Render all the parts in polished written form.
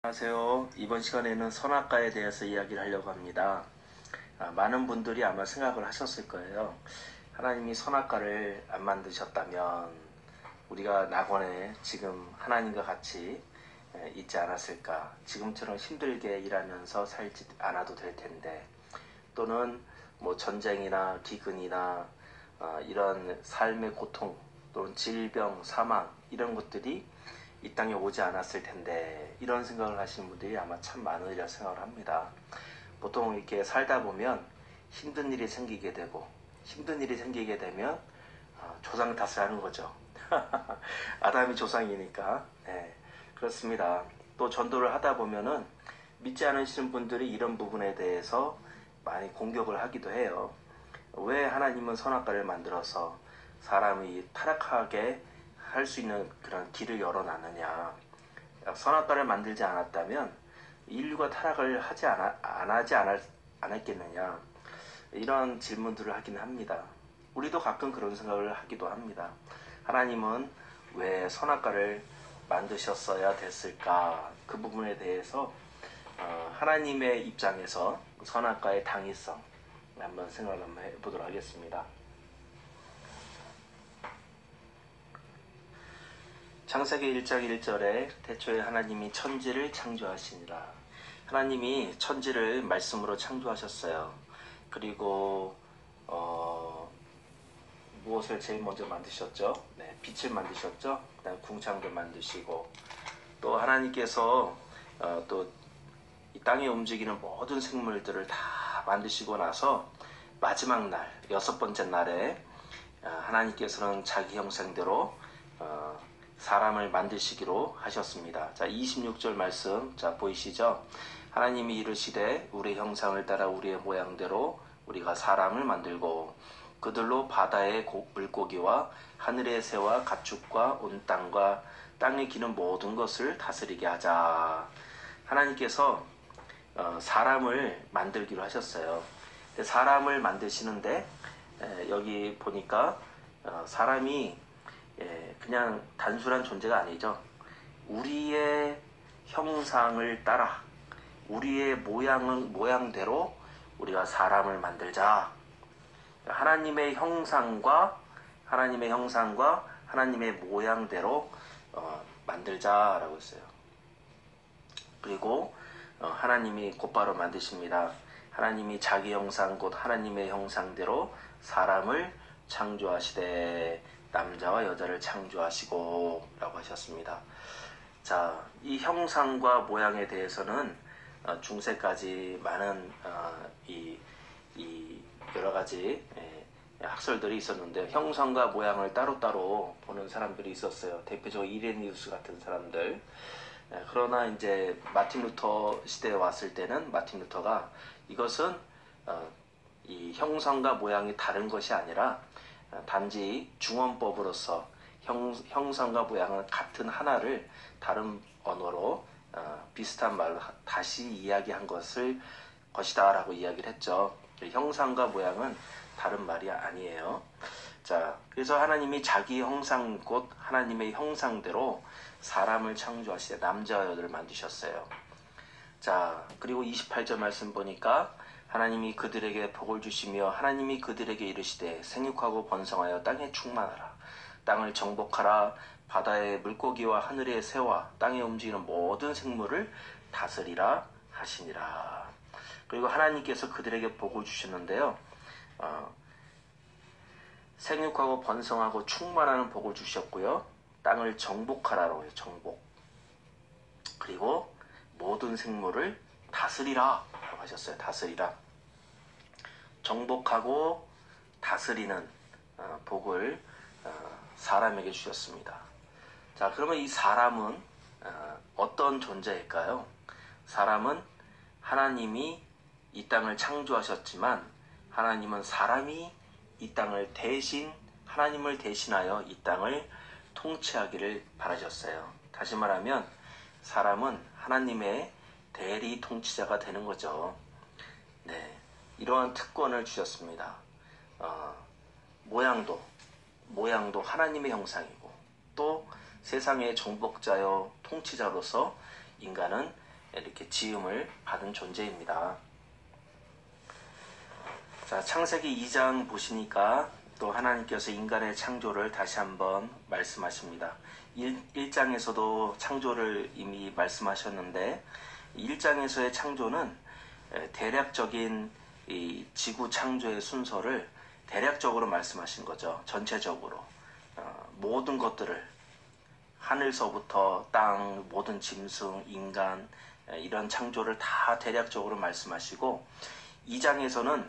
안녕하세요. 이번 시간에는 선악과에 대해서 이야기를 하려고 합니다. 많은 분들이 아마 생각을 하셨을 거예요. 하나님이 선악과를 안 만드셨다면 우리가 낙원에 지금 하나님과 같이 있지 않았을까. 지금처럼 힘들게 일하면서 살지 않아도 될 텐데, 또는 뭐 전쟁이나 기근이나 이런 삶의 고통 또는 질병, 사망 이런 것들이 이 땅에 오지 않았을 텐데, 이런 생각을 하시는 분들이 아마 참 많으리라 생각을 합니다. 보통 이렇게 살다 보면 힘든 일이 생기게 되고, 힘든 일이 생기게 되면 조상 탓을 하는 거죠. 아담이 조상이니까. 네, 그렇습니다. 또 전도를 하다 보면은 믿지 않으시는 분들이 이런 부분에 대해서 많이 공격을 하기도 해요. 왜 하나님은 선악과를 만들어서 사람이 타락하게 할 수 있는 그런 길을 열어놨느냐. 선악과를 만들지 않았다면 인류가 타락을 하지 않았겠느냐. 이런 질문들을 하긴 합니다. 우리도 가끔 그런 생각을 하기도 합니다. 하나님은 왜 선악과를 만드셨어야 됐을까? 그 부분에 대해서 하나님의 입장에서 선악과의 당위성 한번 생각을 한번 해보도록 하겠습니다. 창세기 1장 1절에 태초에 하나님이 천지를 창조하시니라. 하나님이 천지를 말씀으로 창조하셨어요. 그리고 무엇을 제일 먼저 만드셨죠? 네, 빛을 만드셨죠? 그다음 궁창도 만드시고, 또 하나님께서 또 이 땅에 움직이는 모든 생물들을 다 만드시고 나서 마지막 날, 여섯 번째 날에 하나님께서는 자기 형상대로 사람을 만드시기로 하셨습니다. 자, 26절 말씀, 자, 보이시죠? 하나님이 이르시되 우리 형상을 따라 우리의 모양대로 우리가 사람을 만들고 그들로 바다의 물고기와 하늘의 새와 가축과 온 땅과 땅에 기는 모든 것을 다스리게 하자. 하나님께서 사람을 만들기로 하셨어요. 사람을 만드시는데 여기 보니까 사람이 그냥 단순한 존재가 아니죠. 우리의 형상을 따라 우리의 모양대로 우리가 사람을 만들자. 하나님의 형상과 하나님의 모양대로 만들자라고 했어요. 그리고 하나님이 곧바로 만드십니다. 하나님이 자기 형상 곧 하나님의 형상대로 사람을 창조하시되 남자와 여자를 창조하시고 라고 하셨습니다. 자, 이 형상과 모양에 대해서는 중세까지 많은 이 여러 가지 학설들이 있었는데, 형상과 모양을 따로따로 보는 사람들이 있었어요. 대표적으로 이레니우스 같은 사람들. 그러나 이제 마틴 루터 시대에 왔을 때는 마틴 루터가 이것은 이 형상과 모양이 다른 것이 아니라 단지 중언법으로서 형상과 모양은 같은 하나를 다른 언어로 비슷한 말로 다시 이야기한 것이다 라고 이야기를 했죠. 형상과 모양은 다른 말이 아니에요. 자, 그래서 하나님이 자기 형상 곧 하나님의 형상대로 사람을 창조하시되 남자와 여자를 만드셨어요. 자, 그리고 28절 말씀 보니까 하나님이 그들에게 복을 주시며 하나님이 그들에게 이르시되 생육하고 번성하여 땅에 충만하라. 땅을 정복하라. 바다의 물고기와 하늘의 새와 땅에 움직이는 모든 생물을 다스리라 하시니라. 그리고 하나님께서 그들에게 복을 주셨는데요. 생육하고 번성하고 충만하는 복을 주셨고요. 땅을 정복하라고 해요. 정복. 그리고 모든 생물을 다스리라 라고 하셨어요. 다스리라. 정복하고 다스리는 복을 사람에게 주셨습니다. 자, 그러면 이 사람은 어떤 존재일까요? 사람은 하나님이 이 땅을 창조하셨지만 하나님은 사람이 이 땅을 하나님을 대신하여 이 땅을 통치하기를 바라셨어요. 다시 말하면 사람은 하나님의 대리 통치자가 되는 거죠. 네, 이러한 특권을 주셨습니다. 모양도 하나님의 형상이고, 또 세상의 정복자요 통치자로서 인간은 이렇게 지음을 받은 존재입니다. 자, 창세기 2장 보시니까 또 하나님께서 인간의 창조를 다시 한번 말씀하십니다. 1장에서도 창조를 이미 말씀하셨는데 1장에서의 창조는 대략적인 이 지구 창조의 순서를 대략적으로 말씀하신 거죠. 전체적으로 모든 것들을 하늘서부터 땅, 모든 짐승, 인간 이런 창조를 다 대략적으로 말씀하시고 2장에서는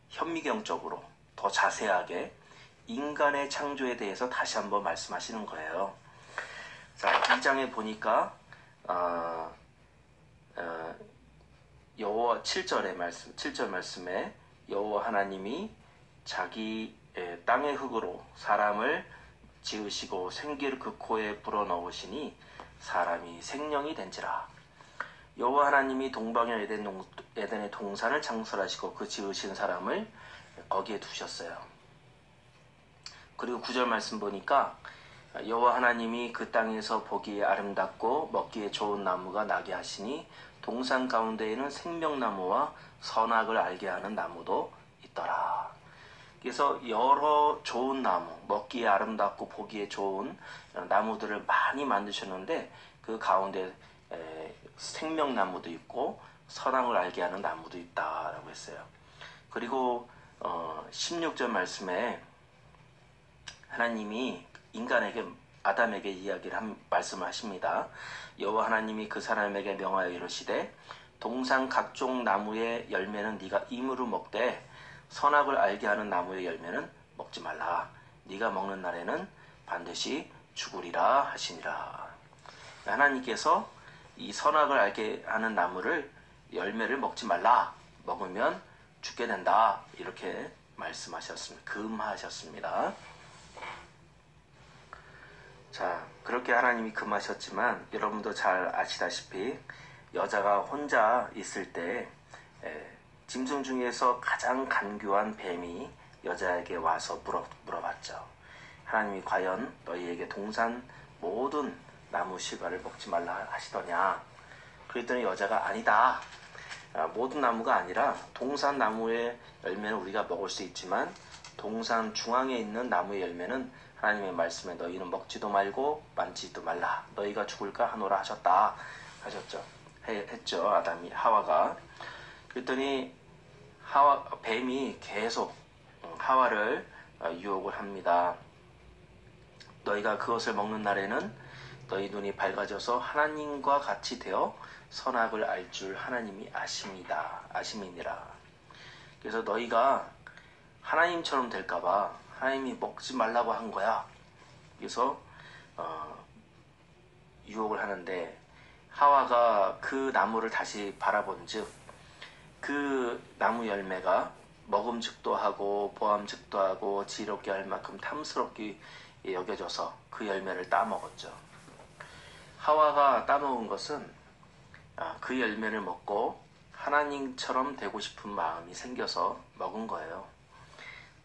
현미경적으로 더 자세하게 인간의 창조에 대해서 다시 한번 말씀하시는 거예요. 자, 2장에 보니까 여호와 7절 말씀에 여호와 하나님이 자기 땅의 흙으로 사람을 지으시고 생기를 그 코에 불어넣으시니 사람이 생명이 된지라. 여호와 하나님이 동방의 에덴의 동산을 창설하시고 그 지으신 사람을 거기에 두셨어요. 그리고 9절 말씀 보니까 여호와 하나님이 그 땅에서 보기에 아름답고 먹기에 좋은 나무가 나게 하시니 동산 가운데에는 생명나무와 선악을 알게 하는 나무도 있더라. 그래서 여러 좋은 나무, 먹기에 아름답고 보기에 좋은 나무들을 많이 만드셨는데 그 가운데 생명나무도 있고 선악을 알게 하는 나무도 있다라고 했어요. 그리고 16절 말씀에 하나님이 인간에게 아담에게 말씀을 하십니다. 여호와 하나님이 그 사람에게 명하여 이르시되 동산 각종 나무의 열매는 네가 임으로 먹되 선악을 알게 하는 나무의 열매는 먹지 말라. 네가 먹는 날에는 반드시 죽으리라 하시니라. 하나님께서 이 선악을 알게 하는 나무를 열매를 먹지 말라. 먹으면 죽게 된다. 이렇게 말씀하셨습니다. 금하셨습니다. 자, 그렇게 하나님이 금하셨지만 여러분도 잘 아시다시피 여자가 혼자 있을 때 짐승 중에서 가장 간교한 뱀이 여자에게 와서 물어봤죠. 하나님이 과연 너희에게 동산 모든 나무 실과를 먹지 말라 하시더냐. 그랬더니 여자가 아니다. 모든 나무가 아니라 동산 나무의 열매는 우리가 먹을 수 있지만 동산 중앙에 있는 나무의 열매는 하나님의 말씀에 너희는 먹지도 말고 만지지도 말라. 너희가 죽을까 하노라 하셨다. 했죠. 아담이 하와가. 그랬더니 뱀이 계속 하와를 유혹을 합니다. 너희가 그것을 먹는 날에는 너희 눈이 밝아져서 하나님과 같이 되어 선악을 알 줄 하나님이 아심이니라. 그래서 너희가 하나님처럼 될까봐 하나님이 먹지 말라고 한 거야. 그래서 유혹을 하는데 하와가 그 나무를 다시 바라본즉 그 나무 열매가 먹음직도 하고 보암직도 하고 지혜롭게 할 만큼 탐스럽게 여겨져서 그 열매를 따먹었죠. 하와가 따먹은 것은 그 열매를 먹고 하나님처럼 되고 싶은 마음이 생겨서 먹은 거예요.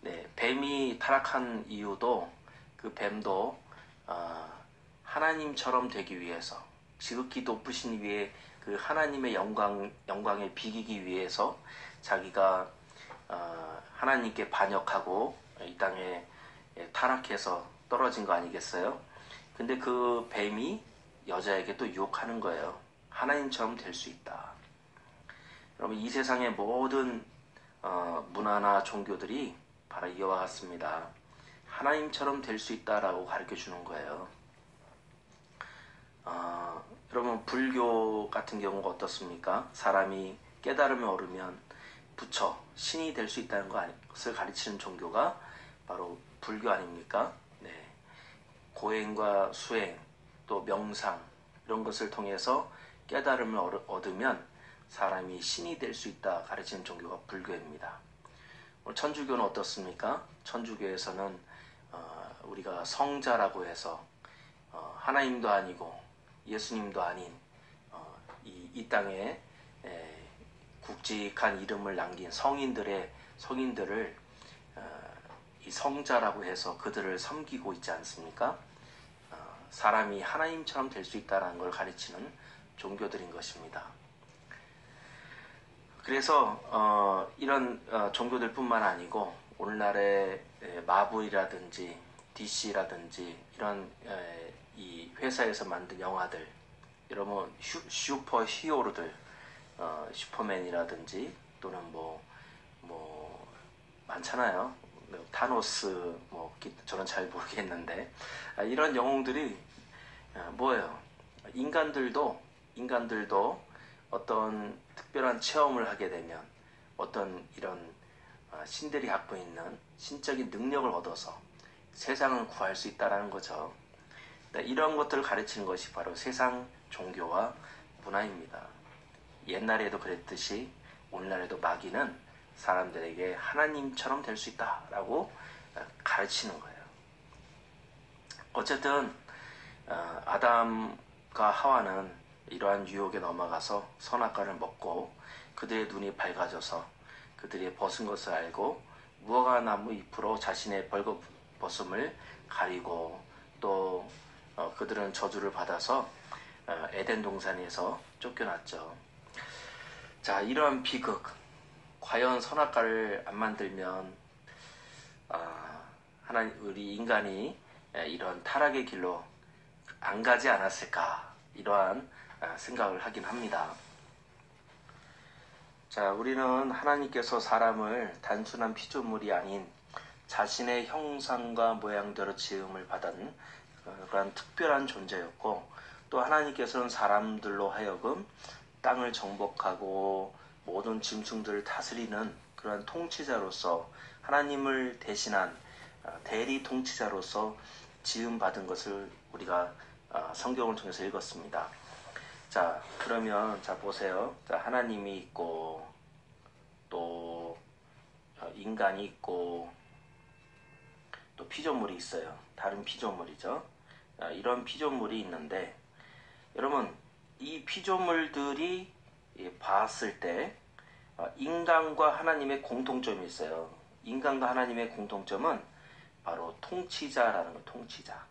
네, 뱀이 타락한 이유도 그 뱀도 하나님처럼 되기 위해서 지극히 높으신 위에 그 하나님의 영광에 비기기 위해서 자기가 하나님께 반역하고 이 땅에 타락해서 떨어진 거 아니겠어요? 근데 그 뱀이 여자에게 또 유혹하는 거예요. 하나님처럼 될 수 있다. 여러분, 이 세상의 모든 문화나 종교들이 바로 이와 같습니다. 하나님처럼 될 수 있다라고 가르쳐 주는 거예요. 여러분, 불교 같은 경우가 어떻습니까? 사람이 깨달음을 얻으면 부처, 신이 될 수 있다는 것을 가르치는 종교가 바로 불교 아닙니까? 네. 고행과 수행, 또 명상 이런 것을 통해서 깨달음을 얻으면 사람이 신이 될 수 있다 가르치는 종교가 불교입니다. 천주교는 어떻습니까? 천주교에서는 우리가 성자라고 해서 하나님도 아니고 예수님도 아닌 이 땅에 굵직한 이름을 남긴 성인들을 이 성자라고 해서 그들을 섬기고 있지 않습니까? 사람이 하나님처럼 될 수 있다는 걸 가르치는 종교들인 것입니다. 그래서 이런 종교들뿐만 아니고 오늘날의 마블이라든지 DC라든지 이런 이 회사에서 만든 영화들, 여러분 슈퍼 히어로들, 슈퍼맨이라든지 또는 뭐 많잖아요. 타노스, 저는 잘 모르겠는데, 이런 영웅들이 뭐예요? 인간들도 어떤 특별한 체험을 하게 되면 어떤 이런 신들이 갖고 있는 신적인 능력을 얻어서 세상을 구할 수 있다는 거죠. 이런 것들을 가르치는 것이 바로 세상 종교와 문화입니다. 옛날에도 그랬듯이 오늘날에도 마귀는 사람들에게 하나님처럼 될 수 있다라고 가르치는 거예요. 어쨌든 아담과 하와는 이러한 유혹에 넘어가서 선악과를 먹고 그들의 눈이 밝아져서 그들이 벗은 것을 알고 무화과 나무 잎으로 자신의 벌거벗음을 가리고 또 그들은 저주를 받아서 에덴 동산에서 쫓겨났죠. 자, 이러한 비극, 과연 선악과를 안 만들면 우리 인간이 이런 타락의 길로 안 가지 않았을까, 이러한 생각을 하긴 합니다. 자, 우리는 하나님께서 사람을 단순한 피조물이 아닌 자신의 형상과 모양대로 지음을 받은 그런 특별한 존재였고, 또 하나님께서는 사람들로 하여금 땅을 정복하고 모든 짐승들을 다스리는 그런 통치자로서, 하나님을 대신한 대리 통치자로서 지음받은 것을 우리가 성경을 통해서 읽었습니다. 자, 그러면 자 보세요. 자, 하나님이 있고 또 인간이 있고 또 피조물이 있어요. 다른 피조물이죠. 이런 피조물이 있는데, 여러분 이 피조물들이 봤을 때 인간과 하나님의 공통점이 있어요. 인간과 하나님의 공통점은 바로 통치자라는 거. 통치자.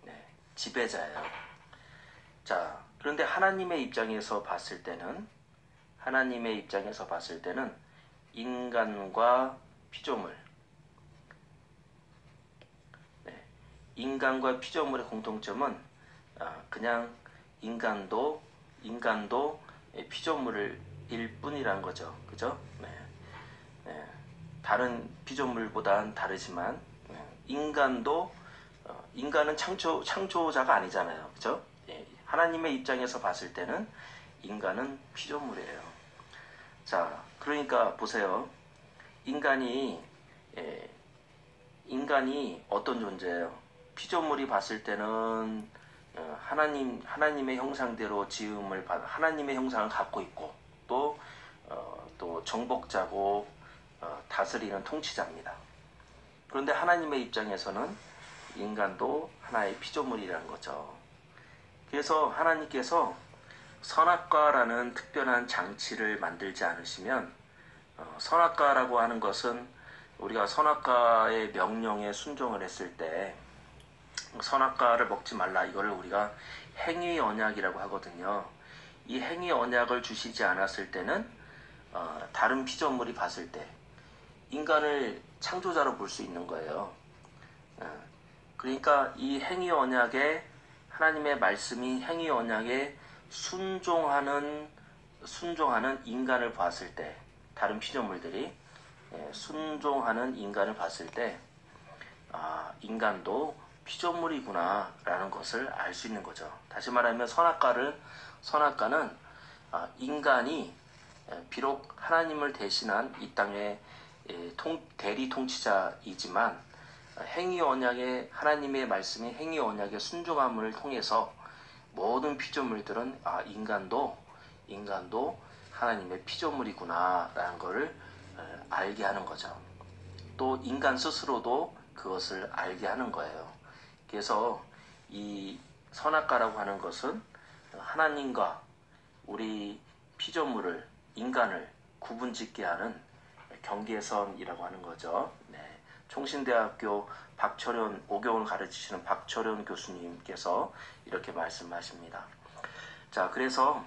네, 지배자예요. 자, 그런데 하나님의 입장에서 봤을 때는 인간과 피조물, 인간과 피조물의 공통점은 그냥 인간도 피조물일 뿐이란 거죠. 그죠? 다른 피조물보다는 다르지만 인간은 창조자가 아니잖아요. 그죠? 하나님의 입장에서 봤을 때는 인간은 피조물이에요. 자, 그러니까 보세요. 인간이 어떤 존재예요? 피조물이 봤을 때는 하나님의 형상대로 지음을 받아 하나님의 형상을 갖고 있고 또 정복자고 다스리는 통치자입니다. 그런데 하나님의 입장에서는 인간도 하나의 피조물이라는 거죠. 그래서 하나님께서 선악과라는 특별한 장치를 만들지 않으시면, 선악과라고 하는 것은 우리가 선악과의 명령에 순종을 했을 때 선악과를 먹지 말라, 이거를 우리가 행위 언약이라고 하거든요. 이 행위 언약을 주시지 않았을 때는 다른 피조물이 봤을 때 인간을 창조자로 볼 수 있는 거예요. 그러니까 이 행위 언약에, 하나님의 말씀이 행위 언약에 순종하는 인간을 봤을 때, 다른 피조물들이 순종하는 인간을 봤을 때 인간도 피조물이구나 라는 것을 알 수 있는 거죠. 다시 말하면 선악과는 인간이 비록 하나님을 대신한 이 땅의 대리 통치자이지만 행위 언약의, 하나님의 말씀이 행위 언약의 순종함을 통해서 모든 피조물들은 인간도 하나님의 피조물이구나 라는 것을 알게 하는 거죠. 또 인간 스스로도 그것을 알게 하는 거예요. 그래서 이 선악과라고 하는 것은 하나님과 우리 인간을 구분짓게 하는 경계선이라고 하는 거죠. 네, 총신대학교 박철현 오경을 가르치시는 박철현 교수님께서 이렇게 말씀하십니다. 자, 그래서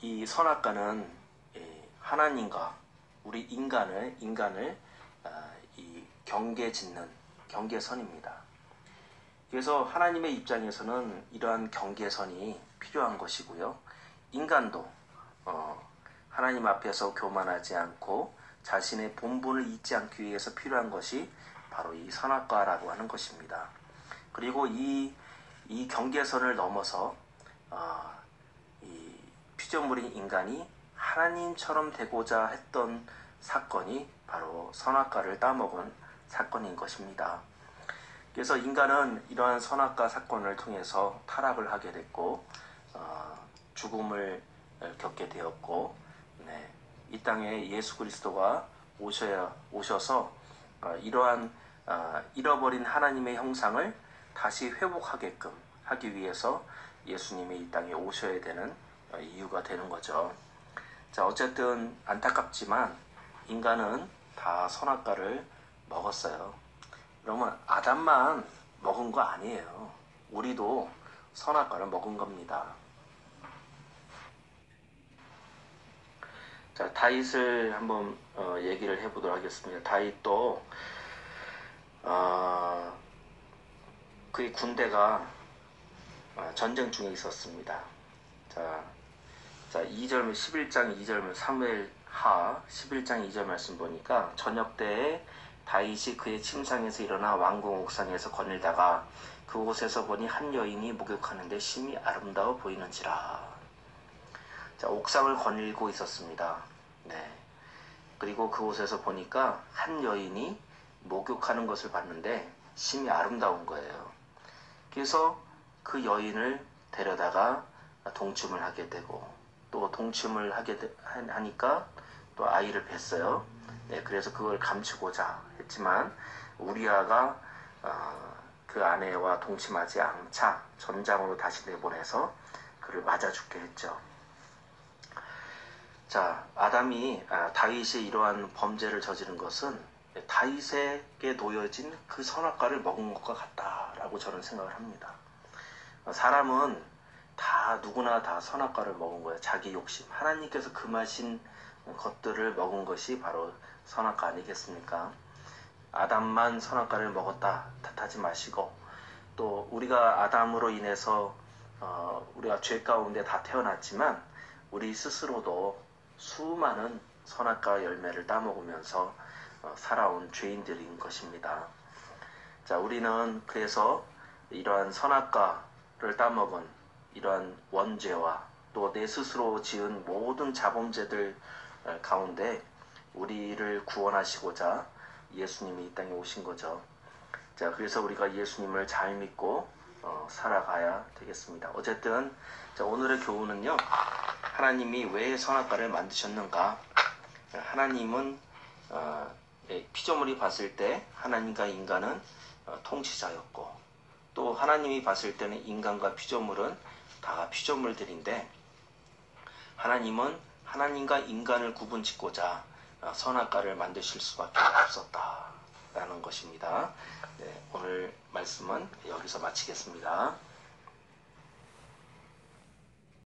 이 선악과는 하나님과 우리 인간을 이 경계짓는 경계선입니다. 그래서 하나님의 입장에서는 이러한 경계선이 필요한 것이고요. 인간도 하나님 앞에서 교만하지 않고 자신의 본분을 잊지 않기 위해서 필요한 것이 바로 이 선악과라고 하는 것입니다. 그리고 이 경계선을 넘어서 이 피조물인 인간이 하나님처럼 되고자 했던 사건이 바로 선악과를 따먹은 사건인 것입니다. 그래서 인간은 이러한 선악과 사건을 통해서 타락을 하게 됐고 죽음을 겪게 되었고, 이 땅에 예수 그리스도가 오셔서 이러한 잃어버린 하나님의 형상을 다시 회복하게끔 하기 위해서 예수님이 이 땅에 오셔야 되는 이유가 되는 거죠. 자, 어쨌든 안타깝지만 인간은 다 선악과를 먹었어요. 그러면 아담만 먹은 거 아니에요. 우리도 선악과를 먹은 겁니다. 자, 다윗을 한번 얘기를 해보도록 하겠습니다. 다윗도 그의 군대가 전쟁 중에 있었습니다. 자 2절 11장 2절 사무엘하 11장 2절 말씀 보니까 저녁 때에 다윗이 그의 침상에서 일어나 왕궁 옥상에서 거닐다가 그곳에서 보니 한 여인이 목욕하는데 심히 아름다워 보이는지라. 자, 옥상을 거닐고 있었습니다. 그리고 그곳에서 보니까 한 여인이 목욕하는 것을 봤는데 심히 아름다운 거예요. 그래서 그 여인을 데려다가 동침을 하게 되고, 또 동침을 하니까 또 아이를 뵀어요. 그래서 그걸 감추고자 했지만 우리아가 그 아내와 동침하지 않자 전장으로 다시 내보내서 그를 맞아 죽게 했죠. 자, 다윗이 이러한 범죄를 저지른 것은 다윗에게 놓여진 그 선악과를 먹은 것과 같다라고 저는 생각을 합니다. 사람은 누구나 다 선악과를 먹은 거예요. 자기 욕심. 하나님께서 금하신 것들을 먹은 것이 바로 선악과 아니겠습니까? 아담만 선악과를 먹었다 탓하지 마시고, 또 우리가 아담으로 인해서 우리가 죄 가운데 다 태어났지만 우리 스스로도 수많은 선악과 열매를 따먹으면서 살아온 죄인들인 것입니다. 자, 우리는 그래서 이러한 선악과를 따먹은 이러한 원죄와 또 내 스스로 지은 모든 자범죄들 가운데 우리를 구원하시고자 예수님이 이 땅에 오신 거죠. 자, 그래서 우리가 예수님을 잘 믿고 살아가야 되겠습니다. 어쨌든 자, 오늘의 교훈은요, 하나님이 왜 선악과를 만드셨는가? 하나님은 피조물이 봤을 때 하나님과 인간은 통치자였고, 또 하나님이 봤을 때는 인간과 피조물은 다 피조물들인데, 하나님은 하나님과 인간을 구분짓고자 선악과를 만드실 수밖에 없었다라는 것입니다. 오늘 말씀은 여기서 마치겠습니다.